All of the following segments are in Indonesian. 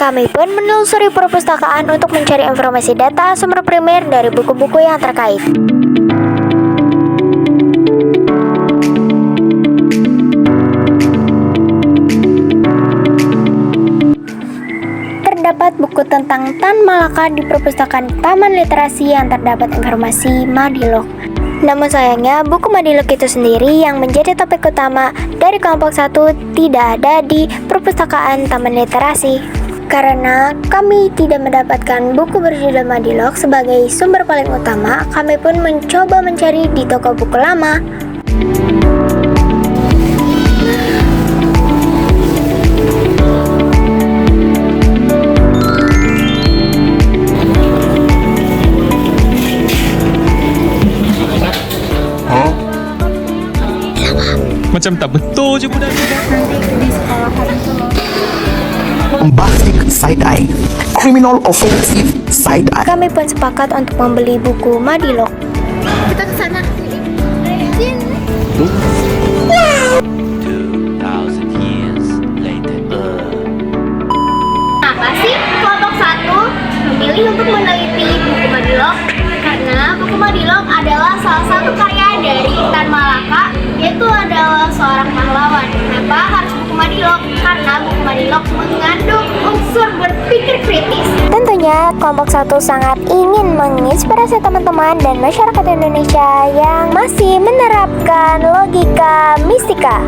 Kami pun menelusuri perpustakaan untuk mencari informasi data sumber primer dari buku-buku yang terkait. Terdapat buku tentang Tan Malaka di perpustakaan Taman Literasi yang terdapat informasi Madilog. Namun sayangnya, buku Madilog itu sendiri yang menjadi topik utama dari kelompok 1 tidak ada di perpustakaan Taman Literasi. Karena kami tidak mendapatkan buku berjudul Madilog sebagai sumber paling utama, kami pun mencoba mencari di toko buku lama. Macam tak betul je budak ni. Bombastic side-eye, criminal offensive side-eye. Kami pun sepakat untuk membeli buku Madilog. Kita ke sana. 2,000 years later. Kenapa sih kelompok 1 memilih untuk meneliti buku Madilog? Karena buku Madilog adalah salah satu karya dari Tan Malaka, yaitu adalah seorang pahlawan. Kenapa harus buku Madilog? Karena buku Madilog mengandung unsur berpikir kritis. Tentunya kelompok 1 sangat ingin menginspirasi teman-teman dan masyarakat Indonesia yang masih menerapkan logika mistika,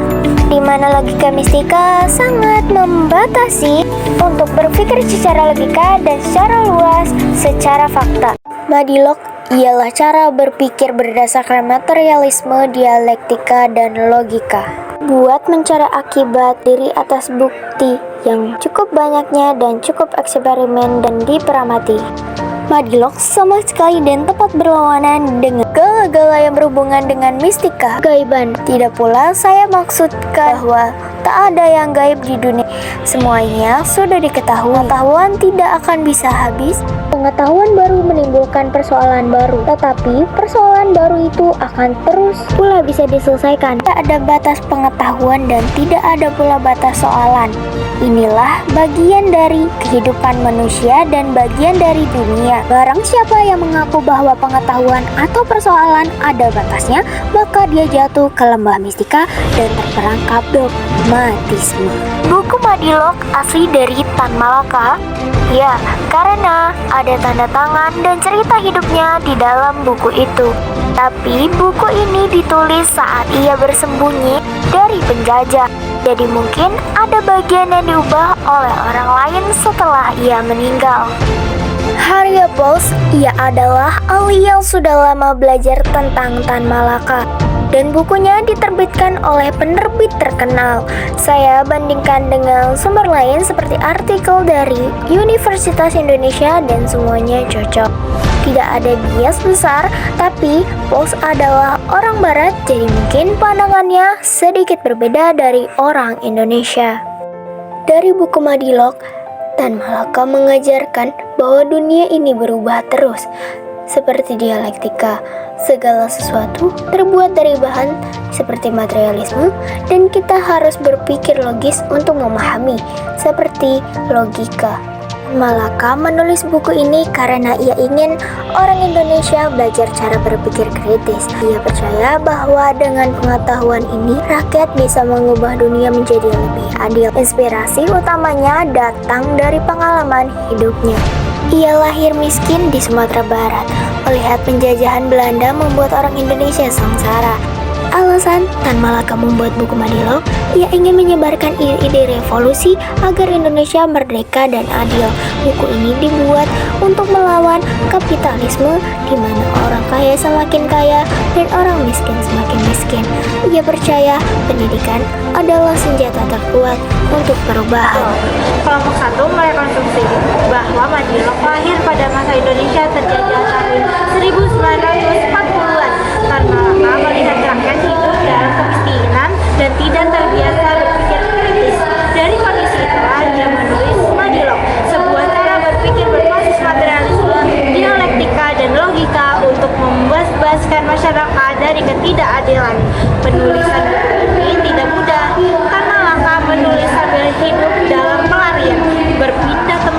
di mana logika mistika sangat membatasi untuk berpikir secara logika dan secara luas secara fakta. Madilog ialah cara berpikir berdasarkan materialisme, dialektika, dan logika. Buat mencari akibat diri atas bukti yang cukup banyaknya dan cukup eksperimen dan diperamati. Madilog sama sekali dan tepat berlawanan dengan gala-gala yang berhubungan dengan mistika, gaiban. Tidak pula saya maksudkan bahwa tak ada yang gaib di dunia. Semuanya sudah diketahui. Pengetahuan tidak akan bisa habis. Pengetahuan baru menimbulkan persoalan baru, tetapi persoalan baru itu akan terus pula bisa diselesaikan. Tak ada batas pengetahuan dan tidak ada pula batas soalan. Inilah bagian dari kehidupan manusia dan bagian dari dunia. Barang siapa yang mengaku bahwa pengetahuan atau persoalan ada batasnya, maka dia jatuh ke lembah mistika dan terperangkap dogmatisme. Buku Madilog asli dari Tan Malaka. Ya, karena ada tanda tangan dan cerita hidupnya di dalam buku itu. Tapi buku ini ditulis saat ia bersembunyi dari penjajah. Jadi mungkin ada bagian yang diubah oleh orang lain setelah ia meninggal. Harya Bose, ia adalah ahli yang sudah lama belajar tentang Tan Malaka. Dan bukunya diterbitkan oleh penerbit terkenal. Saya bandingkan dengan sumber lain seperti artikel dari Universitas Indonesia dan semuanya cocok. Tidak ada bias besar, tapi Bose adalah orang barat, jadi mungkin pandangannya sedikit berbeda dari orang Indonesia. Dari buku Madilog, Tan Malaka mengajarkan bahwa dunia ini berubah terus, seperti dialektika. Segala sesuatu terbuat dari bahan seperti materialisme dan kita harus berpikir logis untuk memahami, seperti logika. Malaka menulis buku ini karena ia ingin orang Indonesia belajar cara berpikir kritis. Ia percaya bahwa dengan pengetahuan ini, rakyat bisa mengubah dunia menjadi lebih adil. Inspirasi utamanya datang dari pengalaman hidupnya. Ia lahir miskin di Sumatera Barat. Melihat penjajahan Belanda membuat orang Indonesia sengsara. Alasan Tan Malaka membuat buku Madilog, ia ingin menyebarkan ide-ide revolusi agar Indonesia merdeka dan adil. Buku ini dibuat untuk melawan kapitalisme, di mana orang kaya semakin kaya dan orang miskin semakin miskin. Ia percaya pendidikan adalah senjata terkuat untuk perubahan. Kelompok 1 merekonstruksi bahwa Madilog lahir pada masa Indonesia terjajah tahun 1940-an. Tan Malaka melihat rakyat hidup dalam kemiskinan dan tidak terbiasa berpikir kritis. Dari kondisi itulah dia menulis Madilog, sebuah cara berpikir berbasis materialisme, dialektika, dan logika untuk membebaskan masyarakat dari ketidakadilan. Penulisan buku ini tidak mudah. Tan Malaka menulis sambil hidup dalam pelarian, berpindah tempat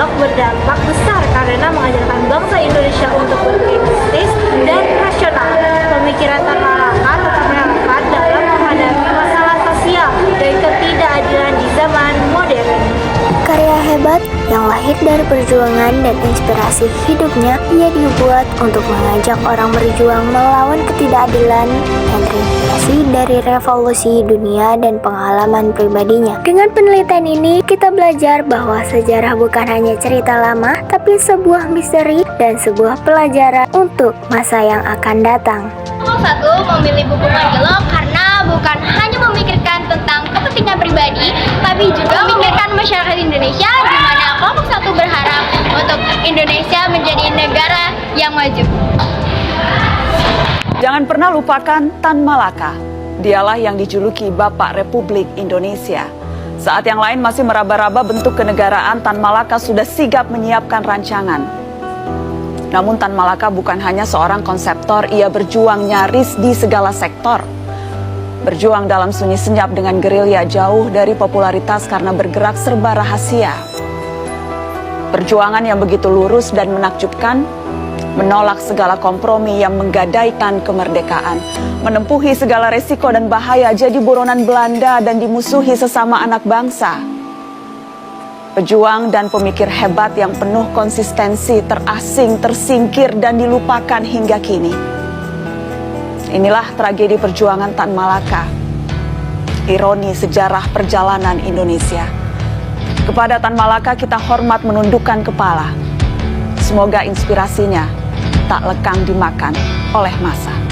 Madilog berdampak besar karena mengajarkan bangsa Indonesia untuk berkritis dan rasional. Pemikiran Tan Malaka tetap relevan dalam menghadapi masalah sosial dan ketidakadilan di zaman modern. Karya hebat yang lahir dari perjuangan dan inspirasi hidupnya, ia dibuat untuk mengajak orang berjuang melawan ketidakadilan dan terinspirasi dari revolusi dunia dan pengalaman pribadinya. Dengan penelitian ini, kita belajar bahwa sejarah bukan hanya cerita lama, tapi sebuah misteri dan sebuah pelajaran untuk masa yang akan datang. Kelompok 1 memilih buku Madilog karena bukan hanya memikirkan tentang kepentingan pribadi, tapi juga memikirkan masyarakat Indonesia, di mana kelompok 1 berharap untuk Indonesia menjadi negara yang maju. Jangan pernah lupakan Tan Malaka. Dialah yang dijuluki Bapak Republik Indonesia. Saat yang lain masih meraba-raba bentuk kenegaraan, Tan Malaka sudah sigap menyiapkan rancangan. Namun Tan Malaka bukan hanya seorang konseptor, ia berjuang nyaris di segala sektor. Berjuang dalam sunyi senyap dengan gerilya jauh dari popularitas karena bergerak serba rahasia. Perjuangan yang begitu lurus dan menakjubkan, menolak segala kompromi yang menggadaikan kemerdekaan, menempuhi segala resiko dan bahaya jadi buronan Belanda dan dimusuhi sesama anak bangsa. Pejuang dan pemikir hebat yang penuh konsistensi, terasing, tersingkir dan dilupakan hingga kini. Inilah tragedi perjuangan Tan Malaka. Ironi sejarah perjalanan Indonesia. Kepada Tan Malaka kita hormat menundukkan kepala. Semoga inspirasinya tak lekang dimakan oleh masa.